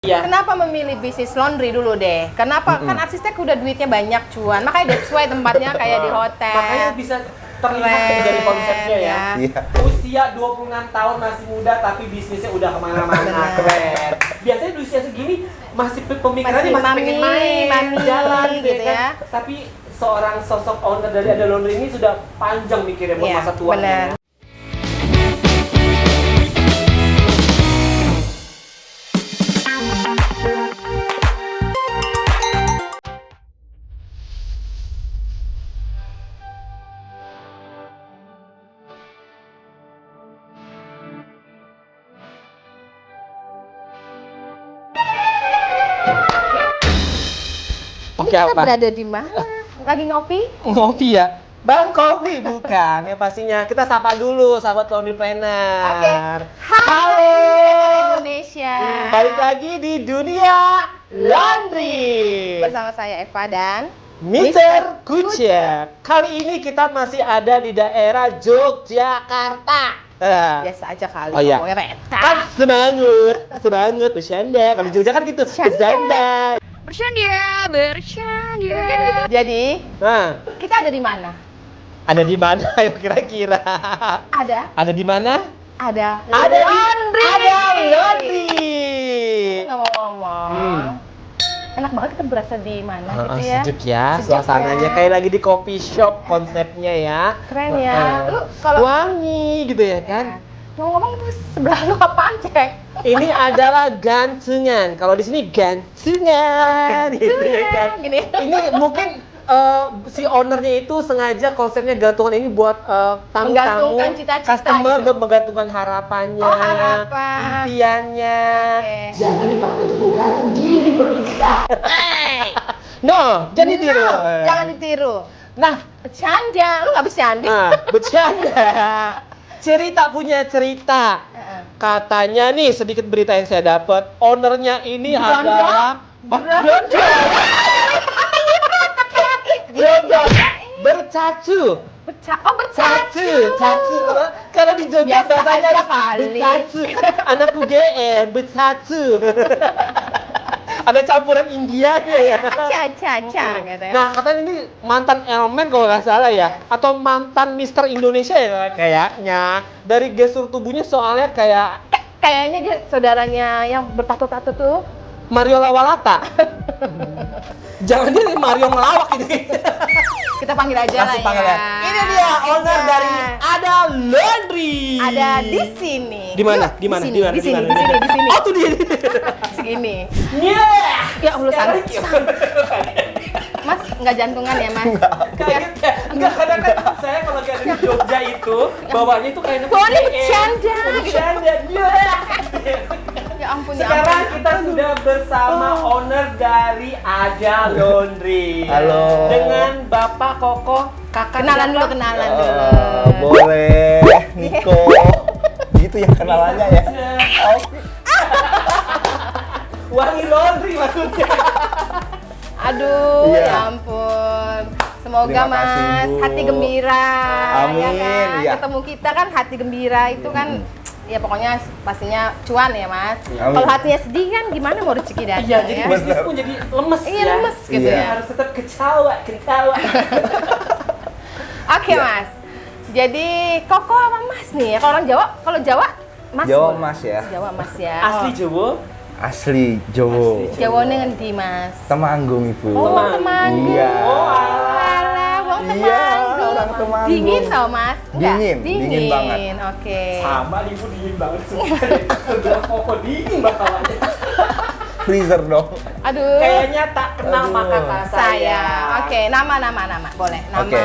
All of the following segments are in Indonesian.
Iya. Kenapa memilih bisnis laundry dulu deh? Kenapa? Kan arsitek udah duitnya banyak cuan, makanya that's why tempatnya kayak di hotel. Makanya bisa terlihat Keren, dari konsepnya ya. Iya. Usia 26 tahun masih muda tapi bisnisnya udah kemana-mana. Benar. Keren. Biasanya di usia segini masih pemikirannya masih pengen main, mami, jalan gitu kan. ya. Tapi seorang sosok owner dari Ada Laundry ini sudah panjang mikirnya buat Iya, masa tuanya. benar. Oke, Kita apa? berada di mana? Lagi ngopi? Ngopi ya? Bang kopi bukan, ya pastinya. Kita sapa dulu sahabat Laundry Planner. Halo! Indonesia. Balik lagi di dunia laundry. Bersama saya Eva dan Mr. Kucek. Kali ini kita masih ada di daerah Yogyakarta. biasa aja kali Oh, iya. ngomongnya reta. Kan semangat, bercanda. Kalau di Jogja kan gitu, bercanda. Bercanda. Jadi, Nah, kita ada di mana? ada di mana ya kira-kira? Ada Ada di mana? Ada Laundry. Ada laundry. Ngomong-ngomong. Enak banget kita berasa di mana gitu ya. Sejuk ya, Sejuk suasananya ya. kayak lagi di coffee shop konsepnya ya. Keren ya. Lu kalau Wangi gitu ya kan? ngomong-ngomong itu sebelah lu apaan, Cek? Ini adalah gantungan. Kalau di sini gantungan, gitu ya kan. Gini. Ini mungkin si ownernya itu sengaja konsepnya gantungan ini buat tamu-tamu, Menggantungkan cita-cita customer gitu. untuk menggantungkan harapannya, Oh, harapan. impiannya. Oke. Jangan dipakai untuk bukan diri berita. No, jangan ditiru. Jangan ditiru. Nah, Bercanda, lu nggak bercanda. bercanda. Cerita punya cerita. Katanya nih sedikit berita yang saya dapat, ownernya ini adalah bercacu. Bercacu. Cacu. Karena di Jogja Biasa katanya aja kali. bercacu. Anak UGM bercacu. Ada campuran Indianya ya. Caca gitu ya. Nah, katanya ini mantan elemen kalau nggak salah ya, atau mantan Mister Indonesia ya kayaknya. Dari gestur tubuhnya soalnya kayak Kayaknya dia saudaranya yang bertato-tato tuh. Mario Lawalata. Jangan dia Mario ngelawak ini. Kita panggil aja lah Kasih panggil ya. ya. Ini dia owner Iya. dari Ada Laundry. Ada di sini. Di mana? Yuk, Di mana? Di sini. Di mana? Di sini. Di Di mana? sini. Di sini. Oh, tuh dia. Segini. Yeah. Ya Allah, Sekarang Mas nggak jantungan ya, Mas? kaget ya. Enggak, kadang kan saya kalau lagi ada di Jogja itu bawahnya itu kayak Bawahnya bercanda. Bercanda. Yeah. Ya ampun, ya Sekarang ampun. kita sudah bersama owner dari Ada Laundry. Halo. Dengan Bapak Koko, kakak Kenalan siapa? dulu, kenalan dulu. Boleh, Niko. Gitu ya kenalannya ya. Oke. Wangi Laundry maksudnya. Aduh, Iya. ya ampun. Semoga Terima kasih, Mas Bu. hati gembira. Amin, Ya kan? iya. Ketemu kita kan hati gembira itu kan ya pokoknya pastinya cuan ya, Mas. Amin. Kalau hatinya sedih kan gimana mau rezeki datang Iya, jadi ya? bisnis pun jadi lemes Iya, ya. lemes gitu Iya. ya. Harus tetap ketawa. Oke, Mas. Jadi Koko apa Mas nih? Kalau orang Jawa, kalau Jawa Mas. Jawa boleh. Mas ya. Jawa Mas ya. Asli Oh. Jawa. Asli Jawa. Jawane ngendi, Mas? Temanggung Ibu. Oh, Temanggung. Iya. Oh, alah. Alah, wong Iya, Temanggung. orang Temanggung. Dingin tau, Mas? Enggak? Dingin banget. Oke. Sama ibu dingin banget sebelah Koko dingin bakalannya. Freezer dong. Aduh. Kayaknya tak kenal Aduh. maka tak Saya. sayang. Oke, nama. Boleh. Nama. Oke.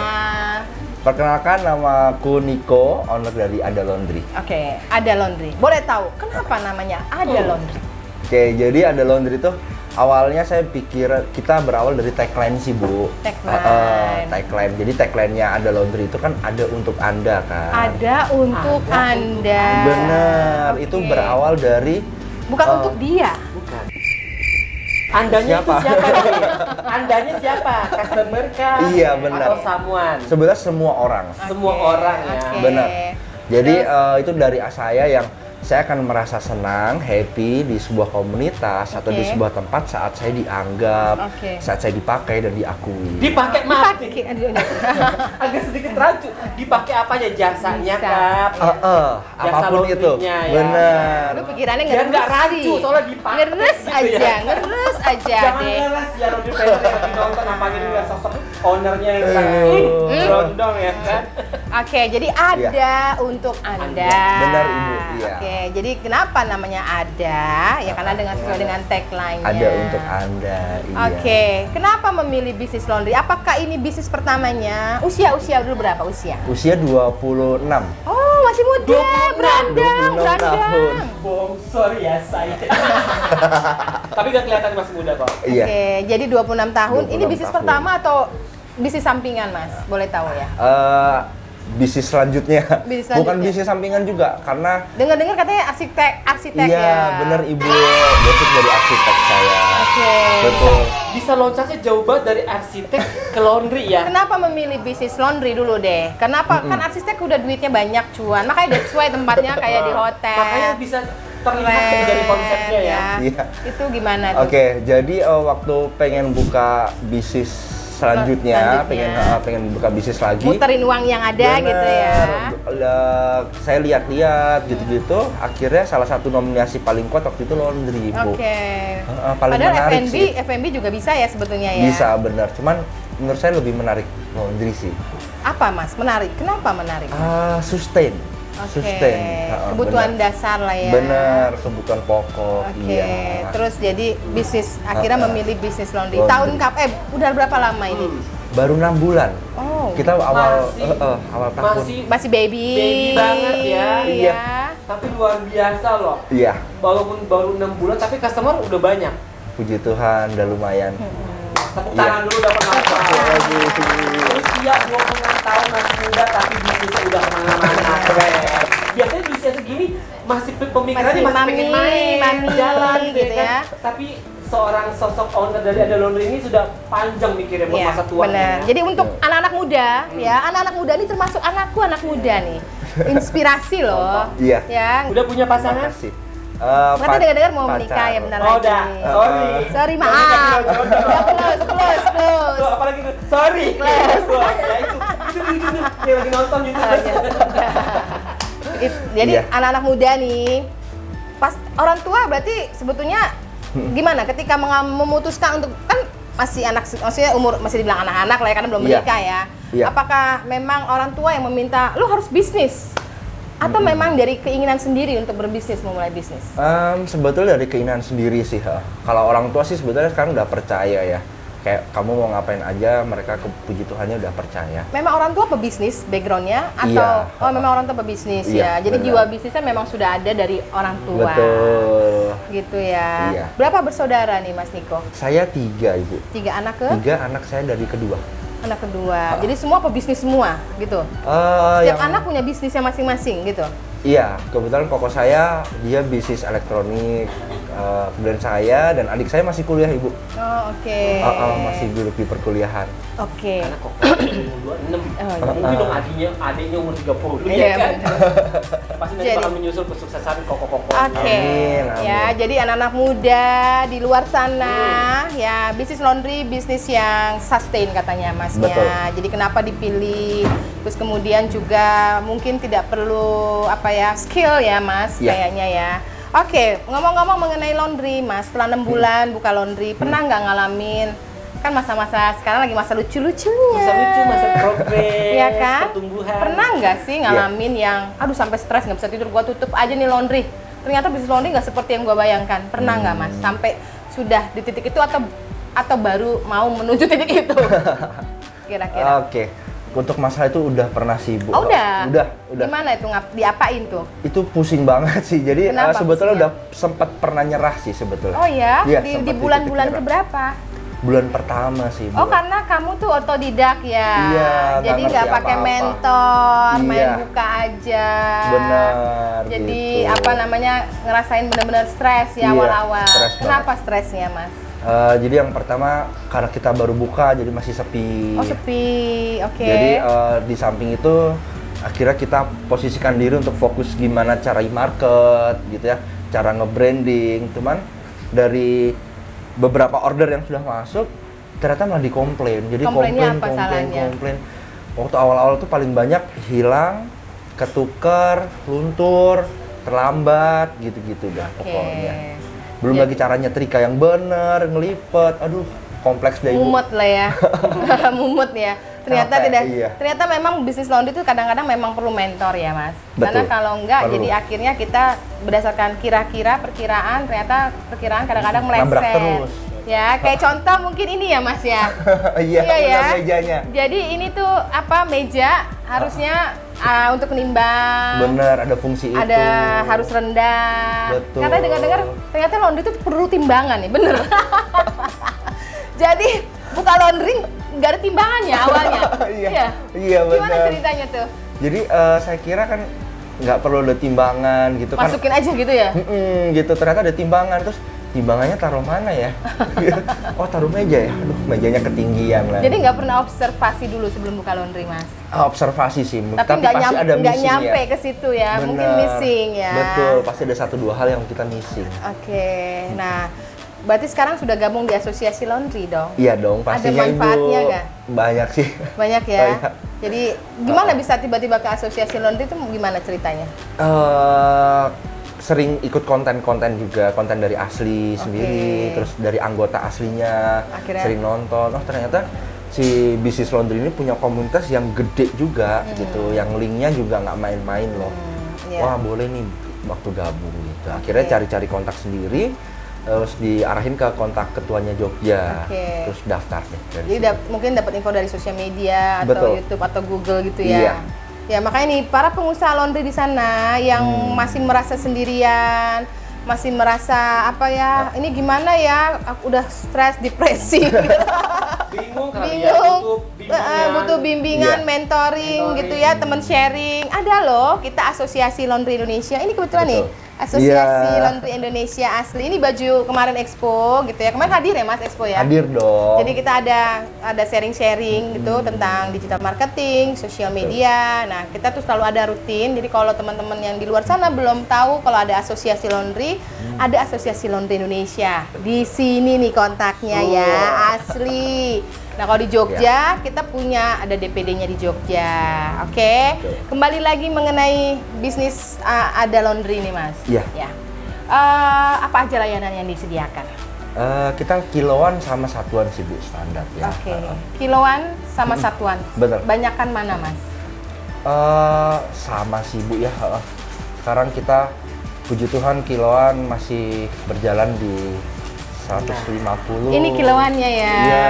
Perkenalkan nama aku Niko, owner dari Ada Laundry. Oke, Ada Laundry. Boleh tahu kenapa namanya Ada Laundry? Oke, jadi Ada Laundry tuh awalnya saya pikir kita berawal dari tagline sih, Bu. Tagline. Tagline. Jadi tagline-nya Ada Laundry itu kan ada untuk Anda kan. Ada untuk Ada Anda. Bener, itu Oke. berawal dari Bukan eh, untuk dia. Bukan. Andanya Siapa? itu siapa nih? Andanya siapa? Customer kah? Iya, benar. Atau someone? sebenarnya semua orang. Semua Oke, orang ya. oke. Benar. Jadi Terus? itu dari saya yang saya akan merasa senang, happy di sebuah komunitas atau di sebuah tempat saat saya dianggap, saat saya dipakai dan diakui. Dipakai maaf nih. Dipakai, aduh, Agak sedikit rancu. Dipakai apanya? Jasanya, Bisa. Kap. Jasa Apapun itu. laundry-nya, ya. Benar. Lu pikirannya Biar ngeres nggak rancu, sih. soalnya dipakai Ngeres gitu aja, ya. ngeres aja Jangan deh. ngeres ya Rodi Planner yang lagi nonton, apalagi dia sosok ownernya yang rondong ya kan. Oke, jadi ada untuk Anda. Benar, Ibu, iya. Oke, jadi kenapa namanya ada? Ya karena sesuai dengan tagline-nya. Ada untuk Anda. Iya. Oke, kenapa memilih bisnis laundry? Apakah ini bisnis pertamanya? Usia dulu berapa usia? Usia 26. Oh, masih muda, 26 berandang, 26 tahun. Bongsor ya saya. Tapi gak kelihatan masih muda kok. Iya. Oke, jadi 26 tahun. Ini 26 bisnis tahun. pertama atau bisnis sampingan, Mas? Boleh tahu ya? Bisnis selanjutnya. Bisnis Bukan selanjutnya. bisnis sampingan juga, karena Dengar-dengar katanya arsitek iya, ya. bener Ibu. Basic dari arsitek saya. Oke. Betul. Bisa loncatnya jauh banget dari arsitek ke laundry ya. Kenapa memilih bisnis laundry dulu deh? Kenapa? Kan arsitek udah duitnya banyak cuan. Makanya that's why tempatnya kayak di hotel. Makanya bisa terlihat Keren, dari konsepnya ya. Iya. Itu gimana tuh? Oke, jadi waktu pengen buka bisnis selanjutnya, pengen buka bisnis lagi. Muterin uang yang ada gitu ya. Saya lihat-lihat gitu-gitu, akhirnya salah satu nominasi paling kuat waktu itu laundry, Bu. Oke. Paling Padahal menarik sih. F&B juga bisa ya sebetulnya ya. Bisa, benar. Cuman menurut saya lebih menarik laundry sih. Apa Mas? Menarik. Kenapa menarik? Sustain. Oke. Sustain. Kebutuhan benar. dasar lah ya. Bener, kebutuhan pokok. Oke. Iya. Terus jadi bisnis akhirnya memilih bisnis laundry. Laundry. Tahun udah berapa lama ini? Baru 6 bulan. Oh. Kita awal Masih- awal tahun. Masih baby. Baby banget ya. Iya. Tapi luar biasa loh. Iya. Walaupun baru 6 bulan tapi customer udah banyak. Puji Tuhan, udah lumayan. Tepuk Iya. tangan dulu dapat apa? Lagi. Usia 26 tahun masih muda tapi bisnisnya udah kemana-mana. Keren. Biasanya di usia segini masih pemikirannya masih pengen main, mami, jalan gitu kan. ya. Tapi seorang sosok owner dari Ada Laundry ini sudah panjang mikirnya buat Iya, masa tuanya. benar. Jadi untuk anak-anak muda, ya anak-anak muda ini termasuk anak muda nih, inspirasi loh. Iya. Ya. Udah punya pasangan? Makasih. Katanya dengar-dengar mau menikah ya bentar Oh, lagi. udah. Sorry. Sorry, maaf. Ya, close. Tuh, apalagi tuh? Sorry. Close. Ya itu yang lagi nonton gitu. Jadi Iya. anak-anak muda nih, pas orang tua berarti sebetulnya gimana ketika memutuskan untuk kan masih anak, maksudnya umur masih dibilang anak-anak lah ya karena belum Iya. menikah ya. Iya. Apakah memang orang tua yang meminta lu harus bisnis? Atau memang dari keinginan sendiri untuk berbisnis, memulai bisnis? Sebetulnya dari keinginan sendiri sih. Kalau orang tua sih sebetulnya sekarang udah percaya ya. Kayak kamu mau ngapain aja, mereka puji Tuhannya udah percaya. Memang orang tua pebisnis backgroundnya atau Iya. memang orang tua pebisnis Iya, ya. Jadi benar. jiwa bisnisnya memang sudah ada dari orang tua. Betul. Gitu ya. Iya. Berapa bersaudara nih Mas Niko? Saya 3, Ibu. 3 anak ke? 3 anak saya dari kedua. Anak kedua. Jadi semua pebisnis semua gitu. Setiap anak punya bisnisnya masing-masing gitu. Iya, kebetulan koko saya dia bisnis elektronik. Kemudian saya dan adik saya masih kuliah, Ibu. Oh, oke. Masih duduk di perkuliahan. Oke. Karena kok umur 26. Mungkin dong adiknya umur 30 Iya, ya kan? benar. Pasti nanti Jadi- bakal menyusul kesuksesan koko-koko. Oke, Amin, ya amin. jadi anak-anak muda di luar sana ya bisnis laundry bisnis yang sustain katanya masnya. Betul. Jadi kenapa dipilih? Terus kemudian juga mungkin tidak perlu apa ya skill ya mas Iya. kayaknya ya. Oke, ngomong-ngomong mengenai laundry mas, setelah 6 bulan buka laundry, pernah nggak ngalamin kan masa-masa sekarang lagi masa lucu-lucunya? Masa lucu, masa progres, Iya kan? pertumbuhan. Pernah nggak sih ngalamin yang, aduh sampai stres nggak bisa tidur, gua tutup aja nih laundry. Ternyata bisnis laundry nggak seperti yang gua bayangkan. Pernah nggak mas? Sampai sudah di titik itu atau baru mau menuju titik itu? Kira-kira. Oke. Untuk masalah itu udah pernah sih, Bu. Oh, udah? Udah. Gimana itu diapain tuh? Itu pusing banget sih. Jadi Kenapa sebetulnya pusingnya? udah sempat pernah nyerah sih sebetulnya. Oh ya? Iya, di sempat bulan-bulan titik nyerah. keberapa? Bulan pertama sih, Bu. Oh karena kamu tuh otodidak ya? Iya, jadi nggak nggak ngerti pakai apa-apa. mentor, main Iya. buka aja. Benar, Jadi gitu. apa namanya ngerasain benar-benar stres ya Iya, awal-awal. stres Kenapa stresnya mas? Jadi yang pertama karena kita baru buka jadi masih sepi. Oh sepi, oke. Jadi di samping itu akhirnya kita posisikan diri untuk fokus gimana cara market gitu ya, cara nge-branding. Cuman dari beberapa order yang sudah masuk ternyata malah dikomplain. Jadi Komplainnya apa salahnya? komplain. Waktu awal-awal tuh paling banyak hilang, ketuker, luntur, terlambat gitu-gitu dah pokoknya. Belum lagi cara nyetrika yang bener, ngelipet, aduh kompleks deh Ibu. Mumet lah ya. Mumut ya. Ternyata Capek, tidak. iya. Ternyata memang bisnis laundry itu kadang-kadang memang perlu mentor ya, Mas. Betul. Karena kalau enggak Perlu. jadi akhirnya kita berdasarkan perkiraan, ternyata perkiraan kadang-kadang meleset. Nabrak terus. Ya, kayak contoh mungkin ini ya, Mas ya. Iya, Iya ya. benar mejanya. Jadi ini tuh apa meja harusnya untuk menimbang. Bener, ada fungsi itu. Ada harus rendah. Betul. Karena dengar-dengar ternyata laundry itu perlu timbangan nih, bener. Jadi buka laundry nggak ada timbangannya awalnya. Iya, benar. Gimana ceritanya tuh? Jadi saya kira kan nggak perlu ada timbangan gitu kan. Masukin aja gitu ya? Gitu, ternyata ada timbangan. Terus timbangannya taruh mana ya? Oh, taruh meja ya? Aduh, mejanya ketinggian lah. Jadi nggak pernah observasi dulu sebelum buka laundry, Mas? Observasi sih, Tapi pasti ada nggak missing nyampe ya. ke situ ya, mungkin Bener. missing ya. Betul, pasti ada 1-2 hal yang kita missing. Oke, nah berarti sekarang sudah gabung di asosiasi laundry dong? Iya dong, pastinya manfaatnya Ibu. nggak? Banyak sih. Banyak ya? Banyak. Jadi gimana bisa tiba-tiba ke asosiasi laundry itu gimana ceritanya? Sering ikut konten-konten juga, konten dari asli sendiri, terus dari anggota aslinya, Akhirnya? sering nonton. Oh, ternyata si bisnis laundry ini punya komunitas yang gede juga gitu, yang linknya juga nggak main-main loh. Iya. Wah, boleh nih waktu gabung gitu. Akhirnya cari-cari kontak sendiri, terus diarahin ke kontak ketuanya Jogja, Oke. terus daftar deh. dari Jadi situ. mungkin dapat info dari sosial media atau Betul. YouTube atau Google gitu Iya. ya. Ya makanya nih para pengusaha laundry di sana yang masih merasa sendirian, masih merasa apa ya, ini gimana ya, aku udah stres, depresi, Bingung kali ya, butuh bimbingan, Iya. mentoring gitu ya, teman sharing. Ada loh, kita Asosiasi Laundry Indonesia. Ini kebetulan nih, Betul. Asosiasi Iya. Laundry Indonesia asli. Ini baju kemarin Expo gitu ya. Kemarin hadir ya Mas Expo ya? Hadir dong. Jadi kita ada sharing-sharing gitu tentang digital marketing, sosial media. Nah, kita tuh selalu ada rutin. Jadi kalau teman-teman yang di luar sana belum tahu kalau ada Asosiasi Laundry, ada Asosiasi Laundry Indonesia. Di sini nih kontaknya ya, asli. Nah, kalau di Jogja kita punya ada DPD-nya di Jogja. Oke. Betul. Kembali lagi mengenai bisnis ada laundry nih, Mas. Iya. Ya. Apa aja layanan yang disediakan? Kita kiloan sama satuan sih Bu, standar ya. Oke, kiloan sama satuan. Bener. Banyakan mana, Mas? Sama sih Bu ya. Sekarang kita puji Tuhan kiloan masih berjalan di 150. Ini kiloannya ya. Iya.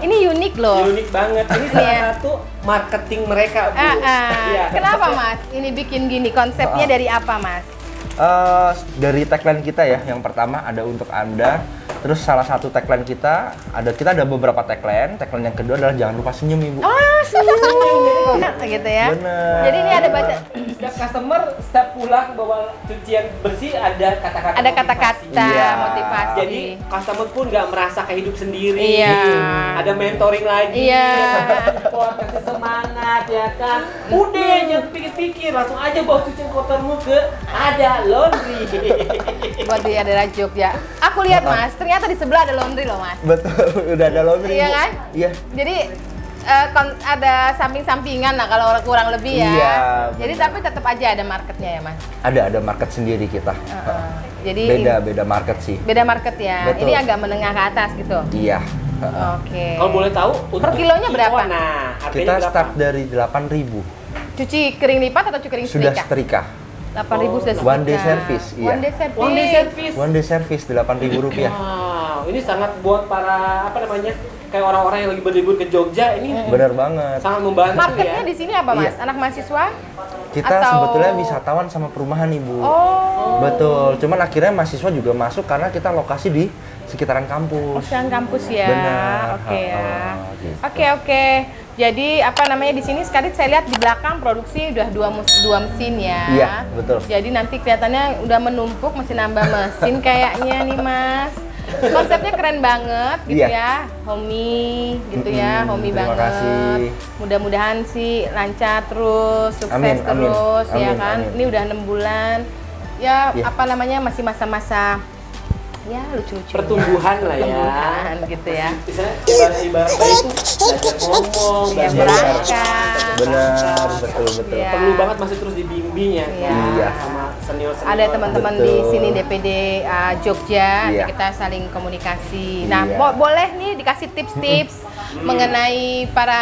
Ini unik loh. Unik banget. Ini salah satu marketing mereka, Bu. Iya. Kenapa, Mas? Ini bikin gini, konsepnya dari apa, Mas? Dari tagline kita ya, yang pertama ada untuk Anda. Terus salah satu tagline kita ada beberapa tagline. Tagline yang kedua adalah jangan lupa senyum Ibu. Senyum. Gitu ya. Bener. Jadi ini ada baca Setiap customer setiap pulang bawa cucian bersih ada kata-kata ada motivasi. kata-kata Iya. motivasi. Jadi customer pun nggak merasa kayak hidup sendiri. Iya. Ada mentoring lagi. Iya. Support, kasih semangat ya kan. Udah jangan pikir-pikir, langsung aja bawa cucian kotormu ke ada laundry. buat di daerah Jogja. Aku lihat, Mas, ternyata di sebelah ada laundry loh, Mas. Betul, udah ada laundry Iya Bu. kan? Iya. Jadi ada samping-sampingan lah kalau kurang lebih ya. Iya, Jadi benar. tapi tetap aja ada marketnya ya, Mas. Ada market sendiri kita. Jadi Beda market sih. beda market ya. Betul. Ini agak menengah ke atas gitu. Iya. Oke. Kalau boleh tahu Per kilonya berapa? Nah, harganya Kita berapa? start dari 8.000. Cuci kering lipat atau cuci kering Sudah setrika? setrika. 8.000 sudah setrika. One day service, iya. One day service. One day service. One day service 8.000 rupiah. Wow, ini sangat buat para apa namanya? Kayak orang-orang yang lagi berlibur ke Jogja ini Bener banget. sangat membantu Marketnya ya. di sini apa, Mas? Iya. Anak mahasiswa? Kita Atau- sebetulnya wisatawan sama perumahan Ibu. Oh. Betul. Cuman akhirnya mahasiswa juga masuk karena kita lokasi di sekitaran kampus. Sekarang kampus ya. Benar. Oke ya. Gitu. Oke. Jadi apa namanya di sini sekali saya lihat di belakang produksi udah dua mesin ya. Iya, betul. Jadi nanti kelihatannya udah menumpuk, masih nambah mesin kayaknya nih, Mas. Konsepnya keren banget gitu Iya. ya, homey gitu ya, homey terima banget. kasih. Mudah-mudahan sih lancar terus, sukses Amin, amin, terus ya amin, kan. amin. Ini udah 6 bulan. Ya Iya. apa namanya masih masa-masa ya lucu-lucu. Pertumbuhan lah ya. Pertumbuhan gitu ya. Misalnya ibarat itu belajar ngomong, Ya belajar berangkat. Benar, betul. Iya. Perlu banget masih terus dibimbing ya. Iya. Sama senior-senior. Ada teman-teman Betul. di sini DPD Jogja, nanti Iya. kita saling komunikasi. Nah, Iya. boleh nih dikasih tips-tips mengenai para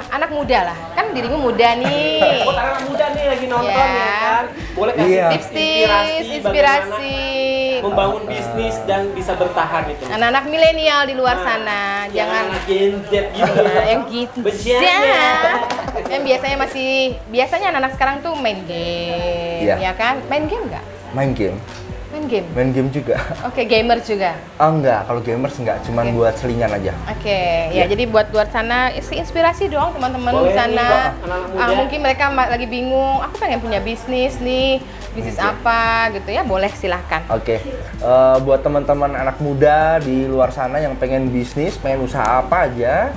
anak muda lah. Kan dirimu muda nih. Buat anak muda nih lagi nonton Iya. ya kan. Boleh kasih Iya. Tips-tips, inspirasi. bagaimana membangun bisnis dan bisa bertahan itu. Anak-anak milenial di luar sana, jangan Jangan Gen Z gitu. yang gitu. Benciannya. Yang biasanya anak-anak sekarang tuh main game, Iya. ya kan? Main game nggak? Main game. Main game. juga. Oke, gamer juga. Oh enggak, kalau gamers enggak, cuman Oke. buat selingan aja. Oke, Iya. ya jadi buat luar sana inspirasi dong teman-teman di Boleh nih, sana. anak-anak muda. Mungkin mereka lagi bingung, aku pengen punya bisnis nih, bisnis Oke. apa gitu ya, boleh silahkan. Oke, buat teman-teman anak muda di luar sana yang pengen bisnis, pengen usaha apa aja,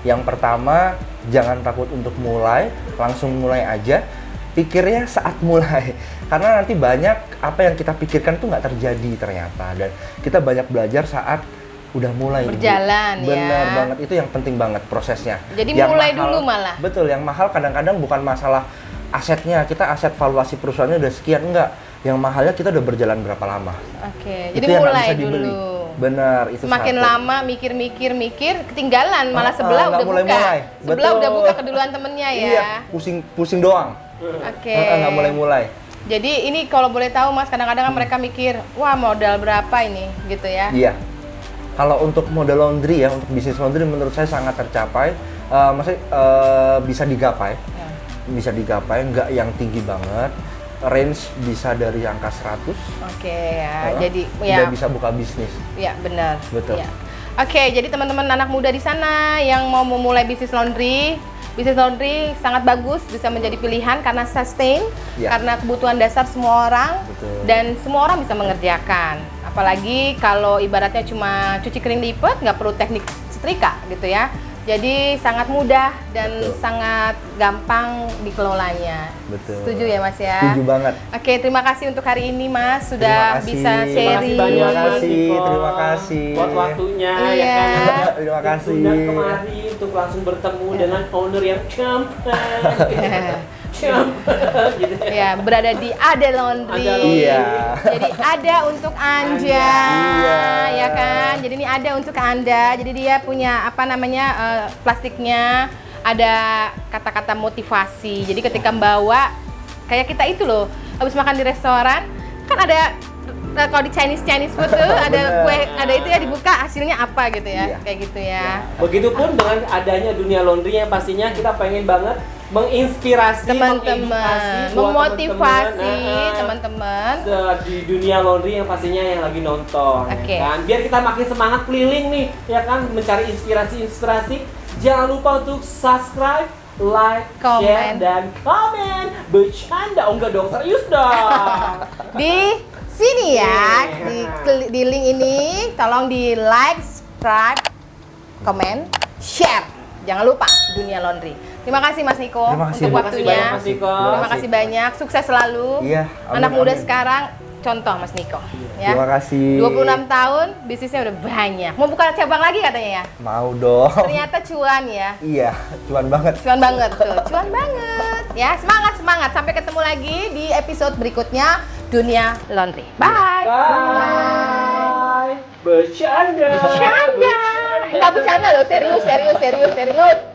yang pertama jangan takut untuk mulai, langsung mulai aja. Pikirnya saat mulai, karena nanti banyak apa yang kita pikirkan tuh nggak terjadi ternyata, dan kita banyak belajar saat udah mulai. Bu. Berjalan, ya. Benar banget, itu yang penting banget prosesnya. Jadi Yang mulai dulu malah. Betul, yang mahal kadang-kadang bukan masalah asetnya, kita aset valuasi perusahaannya udah sekian, enggak. Yang mahalnya kita udah berjalan berapa lama. Oke, Itu jadi yang nggak mulai bisa dibeli. dulu. Benar, itu Semakin satu. lama mikir, ketinggalan, malah sebelah nggak udah buka. mulai-mulai. Sebelah Betul. udah buka keduluan temennya ya. Iya, pusing doang. Oke. Nggak mulai-mulai. Jadi ini kalau boleh tahu Mas, kadang-kadang kan mereka mikir, wah modal berapa ini gitu ya. Iya. Kalau untuk model laundry ya, untuk bisnis laundry menurut saya sangat tercapai. Maksudnya bisa digapai. Ya. Bisa digapai, nggak yang tinggi banget. Range bisa dari angka 100. Oke ya, Heeh. jadi Udah ya, bisa buka bisnis. ya benar. Betul. Ya. Oke, jadi teman-teman anak muda di sana yang mau memulai bisnis laundry sangat bagus, bisa menjadi pilihan karena sustain, Ya. karena kebutuhan dasar semua orang, Betul. dan semua orang bisa mengerjakan. Apalagi kalau ibaratnya cuma cuci kering lipat, nggak perlu teknik setrika gitu ya. Jadi sangat mudah dan Betul. sangat gampang dikelolanya. Betul. Setuju ya Mas ya? Setuju banget. Oke, terima kasih untuk hari ini Mas sudah Terima kasih. bisa Terima sharing. kasih banyak Terima Mas kasih, Niko. terima kasih. Buat waktunya Iya. ya kan. Terima kasih. Undang kemari untuk langsung bertemu dengan owner yang champion. Gitu ya. Ya, berada di Ada Laundry. Ada Laundry. Iya. Jadi ada untuk Anja, Iya. ya kan? Jadi ini ada untuk Anda. Jadi dia punya apa namanya plastiknya, ada kata-kata motivasi. Jadi ketika membawa kayak kita itu loh, habis makan di restoran kan ada kalau di Chinese food tuh ada Bener. kue, ada itu ya dibuka hasilnya apa gitu ya, Iya. kayak gitu ya. Begitupun dengan adanya dunia laundry yang pastinya kita pengen banget menginspirasi, Teman-teman, mengedukasi buat memotivasi teman-teman, teman-teman. di dunia laundry yang pastinya yang lagi nonton, Oke. ya kan? Biar kita makin semangat keliling nih, ya kan, mencari inspirasi. Jangan lupa untuk subscribe, like, Komen. share, dan komen. Bercanda, oh enggak dong, serius dong. Di sini ya, di link ini tolong di like, subscribe, komen, share. Jangan lupa Dunia Laundry. Terima kasih Mas Niko Terima kasih, untuk Bu. waktunya. Terima kasih, Mas Niko. Terima kasih banyak, sukses selalu. Iya, amin, Anak muda amin. sekarang contoh Mas Niko. Ya. Terima kasih. 26 tahun, bisnisnya udah banyak. Mau buka cabang lagi katanya ya? Mau dong. Ternyata cuan ya. Iya, cuan banget. Cuan banget tuh, cuan banget. Ya, semangat. Sampai ketemu lagi di episode berikutnya Dunia Laundry. Bye. Bye. Bercanda. Enggak bercanda loh, serius.